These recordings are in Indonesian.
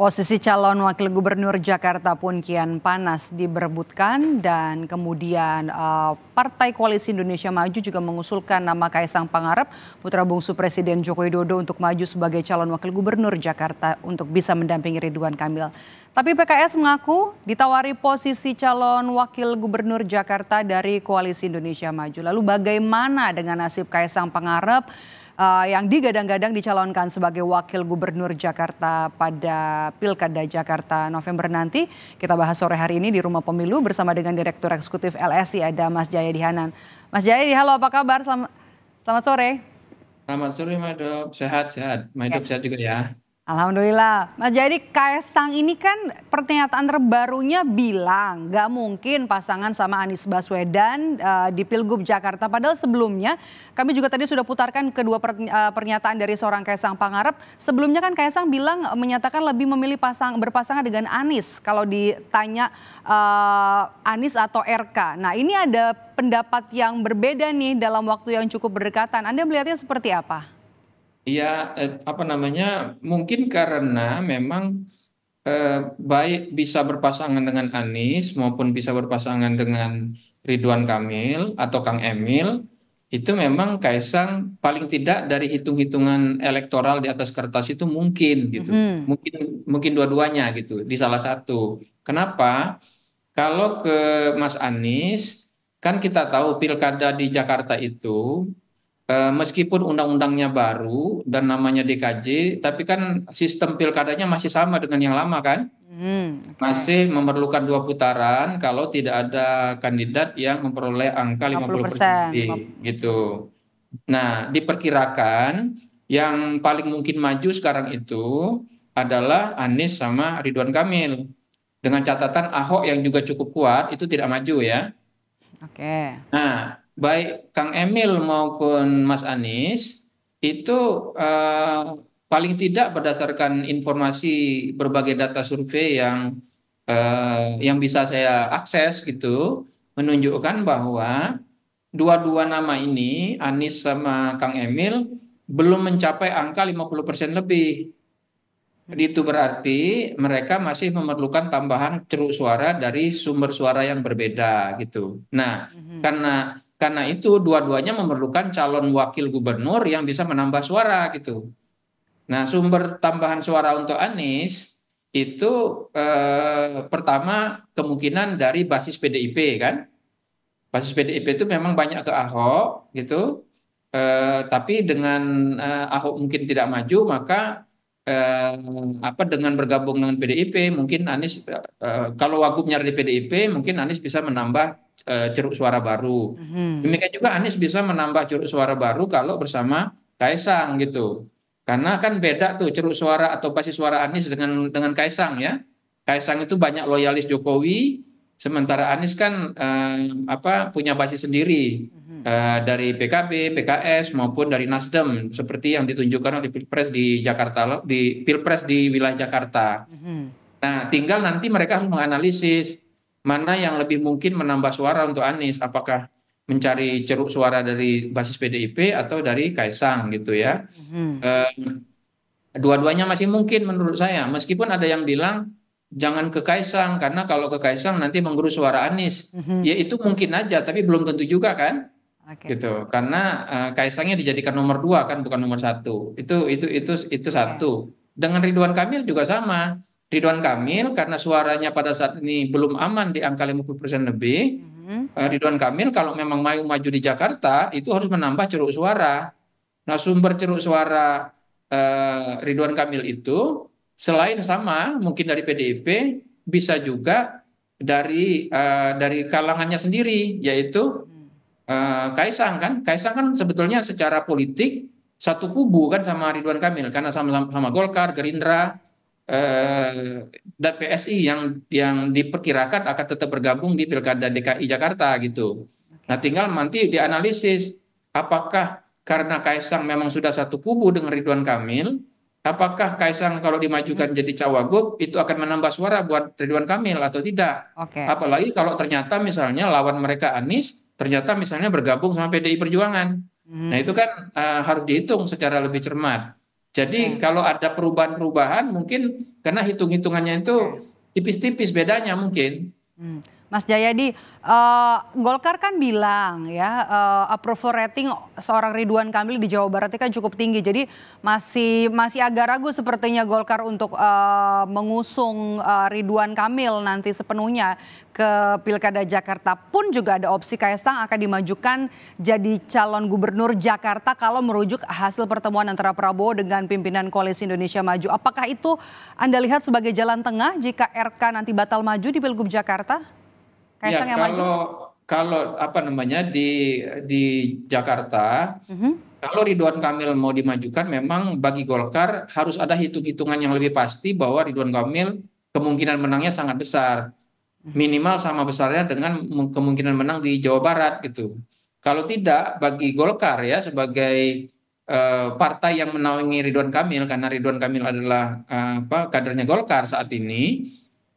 Posisi calon wakil gubernur Jakarta pun kian panas diberebutkan dan kemudian Partai Koalisi Indonesia Maju juga mengusulkan nama Kaisang Pangarep, putra bungsu Presiden Joko Widodo untuk maju sebagai calon wakil gubernur Jakarta untuk bisa mendampingi Ridwan Kamil. Tapi PKS mengaku ditawari posisi calon wakil gubernur Jakarta dari Koalisi Indonesia Maju. Lalu bagaimana dengan nasib Kaisang Pangarep yang digadang-gadang dicalonkan sebagai wakil gubernur Jakarta pada Pilkada Jakarta November nanti? Kita bahas sore hari ini di Rumah Pemilu bersama dengan Direktur Eksekutif LSI, ada Mas Jayadi Hanan. Mas Jayadi, halo, apa kabar? Selamat sore. Selamat sore, Madop. Sehat-sehat. Madop sehat juga ya. Alhamdulillah. Mas Jayadi, Kaisang ini kan pernyataan terbarunya bilang nggak mungkin pasangan sama Anies Baswedan di Pilgub Jakarta. Padahal sebelumnya kami juga tadi sudah putarkan kedua pernyataan dari seorang Kaisang Pangarep. Sebelumnya kan Kaisang bilang menyatakan lebih memilih berpasangan dengan Anies kalau ditanya Anies atau RK. Nah, ini ada pendapat yang berbeda nih dalam waktu yang cukup berdekatan. Anda melihatnya seperti apa? Iya, mungkin karena memang baik bisa berpasangan dengan Anies maupun bisa berpasangan dengan Ridwan Kamil atau Kang Emil, itu memang Kaisang paling tidak dari hitung-hitungan elektoral di atas kertas itu mungkin gitu. Mungkin dua-duanya gitu di salah satu. Kenapa? Kalau ke Mas Anies, kan kita tahu pilkada di Jakarta itu meskipun undang-undangnya baru dan namanya DKJ, tapi kan sistem pilkadanya masih sama dengan yang lama kan? Oke. Masih memerlukan 2 putaran kalau tidak ada kandidat yang memperoleh angka 50% 50%. lebih gitu. Nah, diperkirakan yang paling mungkin maju sekarang itu adalah Anies sama Ridwan Kamil. Dengan catatan Ahok yang juga cukup kuat itu tidak maju ya. Oke. Nah, baik Kang Emil maupun Mas Anies itu eh, paling tidak berdasarkan informasi berbagai data survei yang bisa saya akses gitu, menunjukkan bahwa dua-dua nama ini, Anies sama Kang Emil, belum mencapai angka 50% lebih. Itu berarti mereka masih memerlukan tambahan ceruk suara dari sumber suara yang berbeda gitu. Nah, karena itu dua-duanya memerlukan calon wakil gubernur yang bisa menambah suara gitu. Nah, sumber tambahan suara untuk Anies itu pertama kemungkinan dari basis PDIP kan. Basis PDIP itu memang banyak ke Ahok gitu. Tapi dengan Ahok mungkin tidak maju, maka eh, dengan bergabung dengan PDIP mungkin Anies kalau wagubnya dari PDIP mungkin Anies bisa menambah ceruk suara baru. Demikian juga Anies bisa menambah ceruk suara baru kalau bersama Kaisang gitu. Karena kan beda tuh ceruk suara atau basis suara Anies dengan Kaisang ya. Kaisang itu banyak loyalis Jokowi, sementara Anies kan punya basis sendiri dari PKB, PKS maupun dari Nasdem seperti yang ditunjukkan oleh Pilpres di Jakarta, di Pilpres di wilayah Jakarta. Nah, tinggal nanti mereka harus menganalisis mana yang lebih mungkin menambah suara untuk Anies, apakah mencari ceruk suara dari basis PDIP atau dari Kaisang gitu ya. Eh, Dua-duanya masih mungkin menurut saya, meskipun ada yang bilang jangan ke Kaisang karena kalau ke Kaisang nanti menggerus suara Anies. Ya itu mungkin aja, tapi belum tentu juga kan Oke. gitu karena Kaisangnya dijadikan nomor 2 kan bukan nomor 1 itu Oke. satu. Dengan Ridwan Kamil juga sama. Ridwan Kamil karena suaranya pada saat ini belum aman di angka 50% lebih. Ridwan Kamil kalau memang mau maju di Jakarta itu harus menambah ceruk suara. Nah, sumber ceruk suara Ridwan Kamil itu selain sama mungkin dari PDIP bisa juga dari kalangannya sendiri, yaitu Kaisang kan. Kaisang kan sebetulnya secara politik satu kubu kan sama Ridwan Kamil karena sama Golkar, Gerindra, dan PSI yang diperkirakan akan tetap bergabung di Pilkada DKI Jakarta gitu. Nah, Oke. tinggal nanti dianalisis apakah karena Kaisang memang sudah satu kubu dengan Ridwan Kamil, apakah Kaisang kalau dimajukan jadi cawagup itu akan menambah suara buat Ridwan Kamil atau tidak? Oke. Apalagi kalau ternyata misalnya lawan mereka Anies ternyata misalnya bergabung sama PDI Perjuangan. Nah, itu kan harus dihitung secara lebih cermat. Jadi Oke, kalau ada perubahan-perubahan mungkin karena hitung-hitungannya itu oke. tipis-tipis bedanya mungkin. Hmm. Mas Jayadi, Golkar kan bilang ya approval rating seorang Ridwan Kamil di Jawa Barat itu kan cukup tinggi. Jadi masih masih agak ragu sepertinya Golkar untuk mengusung Ridwan Kamil nanti sepenuhnya ke Pilkada Jakarta. Pun juga ada opsi Kaisang akan dimajukan jadi calon gubernur Jakarta kalau merujuk hasil pertemuan antara Prabowo dengan pimpinan Koalisi Indonesia Maju. Apakah itu Anda lihat sebagai jalan tengah jika RK nanti batal maju di Pilgub Jakarta? Ya, Kaisang yang maju? kalau kalau apa namanya di Jakarta, Mhm. kalau Ridwan Kamil mau dimajukan, memang bagi Golkar harus ada hitung-hitungan yang lebih pasti bahwa Ridwan Kamil kemungkinan menangnya sangat besar, minimal sama besarnya dengan kemungkinan menang di Jawa Barat gitu. Kalau tidak, bagi Golkar ya sebagai partai yang menaungi Ridwan Kamil, karena Ridwan Kamil adalah kadernya Golkar saat ini,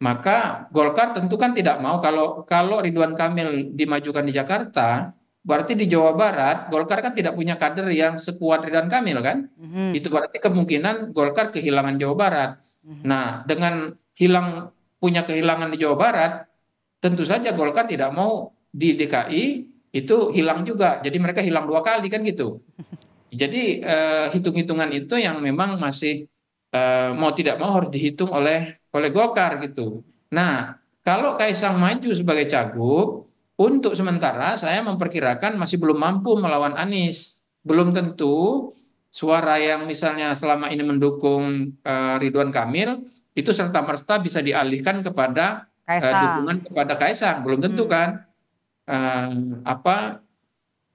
maka Golkar tentu kan tidak mau kalau kalau Ridwan Kamil dimajukan di Jakarta, berarti di Jawa Barat Golkar kan tidak punya kader yang sekuat Ridwan Kamil kan? Mhm. Itu berarti kemungkinan Golkar kehilangan Jawa Barat. Mhm. Nah, dengan punya kehilangan di Jawa Barat, tentu saja Golkar tidak mau di DKI itu hilang juga. Jadi mereka hilang dua kali kan gitu. Jadi hitung-hitungan itu yang memang masih mau tidak mau harus dihitung oleh Golkar gitu. Nah, kalau Kaisang maju sebagai cagup, untuk sementara saya memperkirakan masih belum mampu melawan Anies. Belum tentu suara yang misalnya selama ini mendukung Ridwan Kamil itu serta-merta bisa dialihkan kepada Kaisang. dukungan kepada Kaisang. Belum tentu Mhm. kan? Apa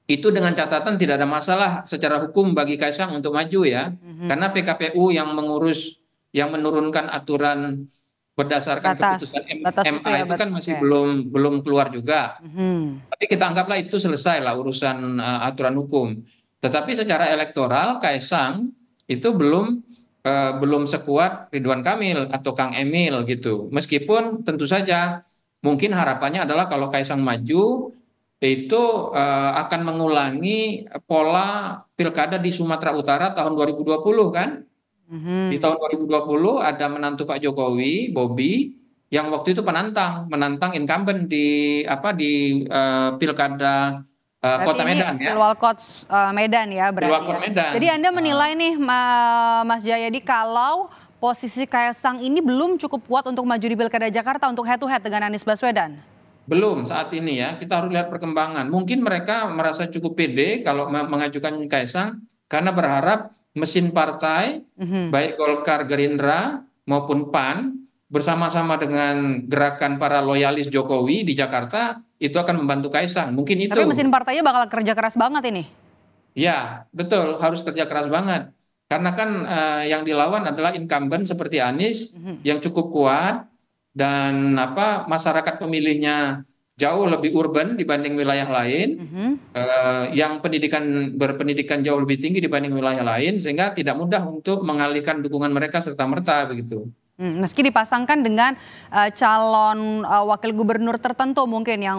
itu dengan catatan tidak ada masalah secara hukum bagi Kaisang untuk maju ya. Mhm. Karena PKPU yang mengurus, yang menurunkan aturan berdasarkan Batas, keputusan batas itu MA ya, itu kan masih oke. belum keluar juga. Mhm. Tapi kita anggaplah itu selesai lah urusan aturan hukum. Tetapi secara elektoral Kaisang itu belum sekuat Ridwan Kamil atau Kang Emil gitu. Meskipun tentu saja mungkin harapannya adalah kalau Kaisang maju itu akan mengulangi pola pilkada di Sumatera Utara tahun 2020 kan. Di Mhm. tahun 2020 ada menantu Pak Jokowi, Bobi, yang waktu itu menantang incumbent di pilkada Berarti Kota ini Medan ya, Pilwalkot Medan ya berarti Pilwakot ya. Medan. Jadi Anda menilai nih Mas Jayadi kalau posisi Kaisang ini belum cukup kuat untuk maju di Pilkada Jakarta untuk head to head dengan Anies Baswedan. Belum saat ini ya, kita harus lihat perkembangan. Mungkin mereka merasa cukup pede kalau mengajukan Kaisang karena berharap mesin partai, Mhm. baik Golkar, Gerindra maupun PAN, bersama-sama dengan gerakan para loyalis Jokowi di Jakarta, itu akan membantu Kaisang. Mungkin Tapi itu. mesin partainya bakal kerja keras banget ini. Ya, betul, harus kerja keras banget. Karena kan yang dilawan adalah incumbent seperti Anies Mhm. yang cukup kuat dan masyarakat pemilihnya jauh lebih urban dibanding wilayah lain, Mhm. yang berpendidikan jauh lebih tinggi dibanding wilayah lain, sehingga tidak mudah untuk mengalihkan dukungan mereka serta-merta begitu. Meski dipasangkan dengan calon wakil gubernur tertentu mungkin yang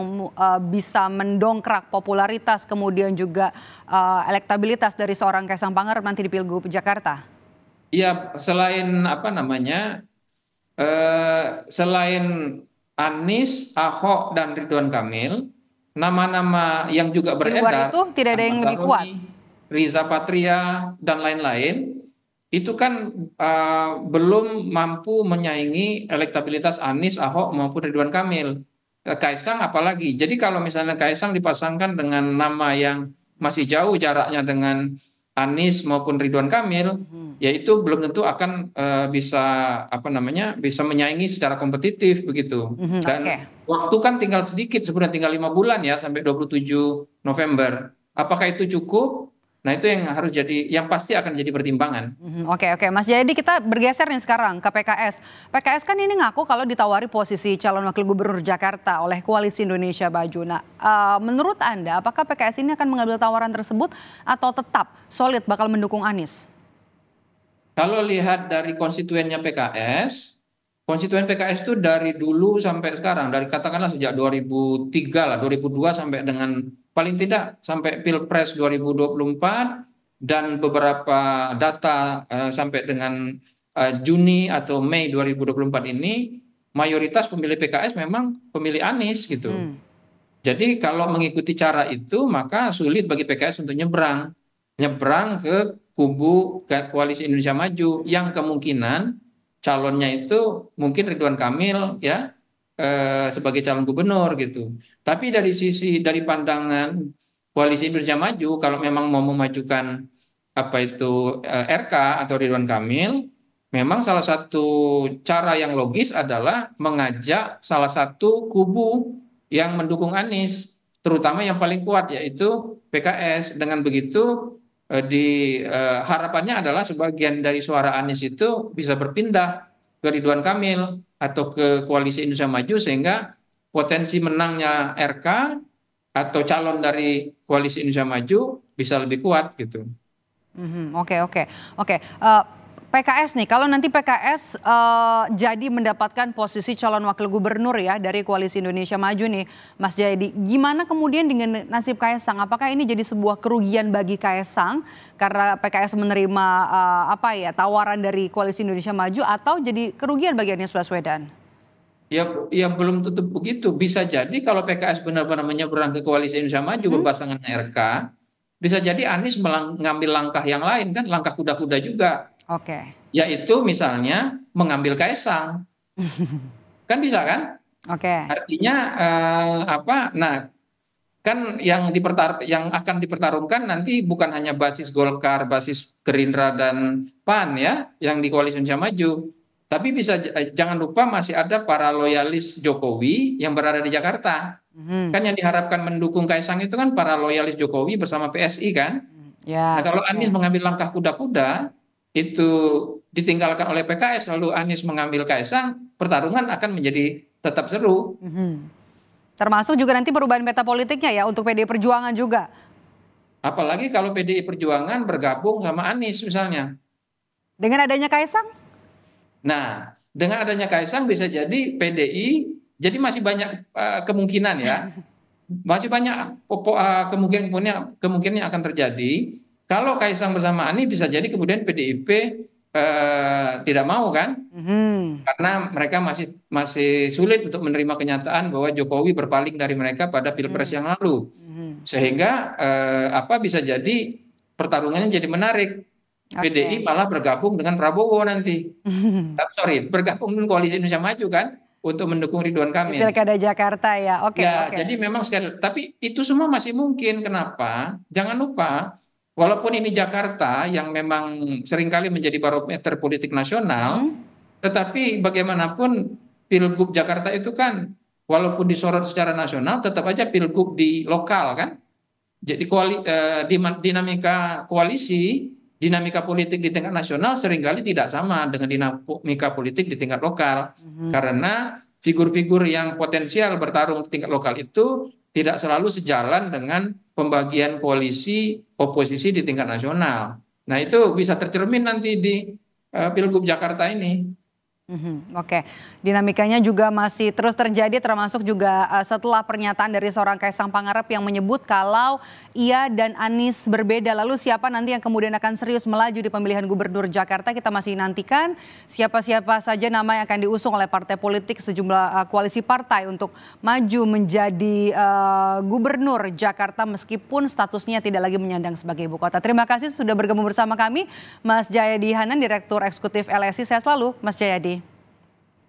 bisa mendongkrak popularitas kemudian juga elektabilitas dari seorang Kaisang Pangarep nanti di Pilgub Jakarta. Iya, selain Anies, Ahok, dan Ridwan Kamil, nama-nama yang juga Di luar beredar, itu tidak ada Ahmad yang lebih kuat. Saroni, Riza Patria, dan lain-lain, itu kan belum mampu menyaingi elektabilitas Anies, Ahok, maupun Ridwan Kamil. Kaisang apalagi. Jadi kalau misalnya Kaisang dipasangkan dengan nama yang masih jauh jaraknya dengan Anies maupun Ridwan Kamil, Mhm. yaitu belum tentu akan bisa bisa menyaingi secara kompetitif begitu. Mhm, oke. Dan waktu kan tinggal sedikit, sebenarnya tinggal 5 bulan ya sampai 27 November. Apakah itu cukup? Nah, itu yang harus jadi, yang pasti akan jadi pertimbangan. Mhm, oke, oke, Mas Jayadi, kita bergeser nih sekarang ke PKS. PKS kan ini ngaku kalau ditawari posisi calon wakil gubernur Jakarta oleh Koalisi Indonesia Maju. Nah, menurut Anda apakah PKS ini akan mengambil tawaran tersebut atau tetap solid bakal mendukung Anies? Kalau lihat dari konstituen PKS itu dari dulu sampai sekarang, dari katakanlah sejak 2003 lah, 2002 sampai dengan paling tidak sampai Pilpres 2024, dan beberapa data sampai dengan Juni atau Mei 2024 ini mayoritas pemilih PKS memang pemilih Anies gitu. Jadi kalau mengikuti cara itu maka sulit bagi PKS untuk nyebrang ke kubu Koalisi Indonesia Maju yang kemungkinan calonnya itu mungkin Ridwan Kamil ya sebagai calon gubernur gitu. Tapi dari pandangan Koalisi Indonesia Maju kalau memang mau memajukan apa itu RK atau Ridwan Kamil, memang salah satu cara yang logis adalah mengajak salah satu kubu yang mendukung Anies, terutama yang paling kuat yaitu PKS. Dengan begitu harapannya adalah sebagian dari suara Anies itu bisa berpindah ke Ridwan Kamil atau ke Koalisi Indonesia Maju sehingga potensi menangnya RK atau calon dari Koalisi Indonesia Maju bisa lebih kuat gitu. Oke, oke, oke. PKS nih, kalau nanti PKS jadi mendapatkan posisi calon wakil gubernur ya dari Koalisi Indonesia Maju nih, Mas Jayadi, gimana kemudian dengan nasib Kaesang? Apakah ini jadi sebuah kerugian bagi Kaesang karena PKS menerima tawaran dari Koalisi Indonesia Maju, atau jadi kerugian bagi Anies Baswedan? Ya belum tentu begitu. Bisa jadi kalau PKS benar-benar menyeberang ke Koalisi Indonesia Maju berpasangan RK, bisa jadi Anies mengambil langkah yang lain kan, langkah kuda-kuda juga. Oke. Yaitu misalnya mengambil Kaesang. Kan bisa kan? Oke. Artinya Nah, kan yang akan dipertarungkan nanti bukan hanya basis Golkar, basis Gerindra dan PAN ya, yang di Koalisi Indonesia Maju. Tapi jangan lupa masih ada para loyalis Jokowi yang berada di Jakarta. Kan yang diharapkan mendukung Kaesang itu kan para loyalis Jokowi bersama PSI kan. Nah, Ya. kalau Anies mengambil langkah kuda-kuda itu ditinggalkan oleh PKS lalu Anies mengambil Kaesang, pertarungan akan menjadi tetap seru. Termasuk juga nanti perubahan peta politiknya ya untuk PDI Perjuangan juga. Apalagi kalau PDI Perjuangan bergabung sama Anies misalnya. Dengan adanya Kaesang? Nah, dengan adanya Kaesang bisa jadi PDI, jadi masih banyak kemungkinan ya, masih banyak kemungkinan yang akan terjadi. Kalau Kaesang bersama Anies bisa jadi kemudian PDIP tidak mau kan, karena mereka masih sulit untuk menerima kenyataan bahwa Jokowi berpaling dari mereka pada Pilpres yang lalu, sehingga bisa jadi pertarungannya jadi menarik. PDI malah bergabung dengan Prabowo nanti. Bergabung dengan Koalisi Indonesia Maju kan untuk mendukung Ridwan Kamil. Pilkada Jakarta ya. Oke. Jadi memang tapi itu semua masih mungkin. Kenapa? Jangan lupa, walaupun ini Jakarta yang memang seringkali menjadi barometer politik nasional, tetapi bagaimanapun Pilgub Jakarta itu kan walaupun disorot secara nasional, tetap aja Pilgub di lokal kan. Jadi dinamika koalisi, dinamika politik di tingkat nasional seringkali tidak sama dengan dinamika politik di tingkat lokal. Karena figur-figur yang potensial bertarung di tingkat lokal itu tidak selalu sejalan dengan pembagian koalisi oposisi di tingkat nasional. Nah, itu bisa tercermin nanti di Pilgub Jakarta ini. Oke, dinamikanya juga masih terus terjadi, termasuk juga setelah pernyataan dari seorang Kaesang Pangarep yang menyebut kalau ia dan Anies berbeda. Lalu siapa nanti yang kemudian akan serius melaju di pemilihan gubernur Jakarta, kita masih nantikan siapa-siapa saja nama yang akan diusung oleh partai politik, sejumlah koalisi partai untuk maju menjadi gubernur Jakarta meskipun statusnya tidak lagi menyandang sebagai ibu kota. Terima kasih sudah bergabung bersama kami Mas Jayadi Hanan, Direktur Eksekutif LSI. Sehat selalu Mas Jayadi.